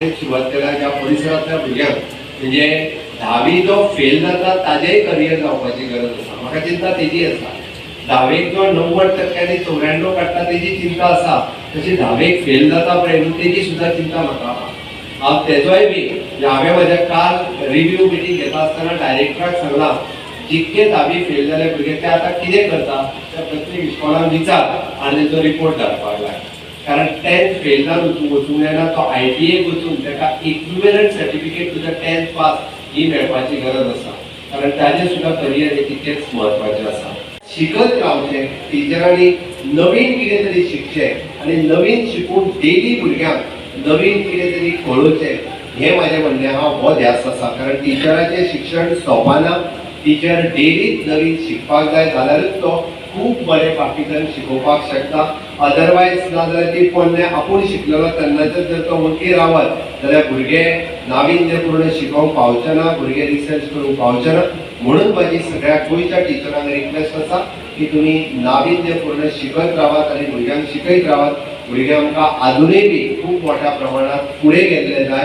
सुरुवात केला ज्या परिसरातल्या भुरग्यांक म्हणजे 10वी जो फेल जाता ताजेय करियर जावपाची गरज आसा। म्हाका चिंता तेजी आसा। 10वेक जो 90% 94 काडटा तेजी चिंता आसा, तशी 10वेक फेल जाता पळय न्हू तेजी सुद्दां चिंता म्हाका आहा। हांव तेजोय बी हांवें म्हज्या काल रिव्ह्यू मिटींग घेता आसतना डायरेक्टराक सांगलां जितके 10वी फेल जाले भुरगे ते आतां कितें करता त्या प्रत्येक इस्कॉलान विचार आनी तेजो रिपोर्ट धाडपाक लाय। कारण 10th फेल जावन वचूंक जायना तो ITA वचून ताका equivalent certificate to the 10th pass ही मेळपाची गरज आसा। कारण ताजें सुद्दां करियर हे तितकेच म्हत्वाचें आसा। शिकत रावचें, टिचरांनी नवीन कितें तरी शिकचें आनी नवीन शिकून डेली भुरग्यांक नवीन कितें तरी कळोवचें हें म्हाजें म्हणणें आहा। हो ध्यास आसा कारण टिचराचें शिक्षण सोंपना। टिचर डेलीच नवीन शिकपाक जाय जाल्यारूच तो खूब बरें बाकीच्यान शिकोवपाक शकता। अदरवायज नाजाल्यार ती पोन्ने आपूण शिकलेलो तेन्नाचो जर तो वती रावत जाल्यार भुरगे नाविन्यपूर्ण शिकोवंक पावचे ना, भुरगे रिसर्च करूंक पावचे ना। म्हणून म्हाजी सगळ्या गोंयच्या टिचरांक रिक्वेस्ट आसा की तुमी नाविन्यपूर्ण शिकत रावात आनी भुरग्यांक शिकयत रावात। भुरगे आमकां आजुनूय बी खूब मोठ्या प्रमाणात फुडें गेल्ले जाय।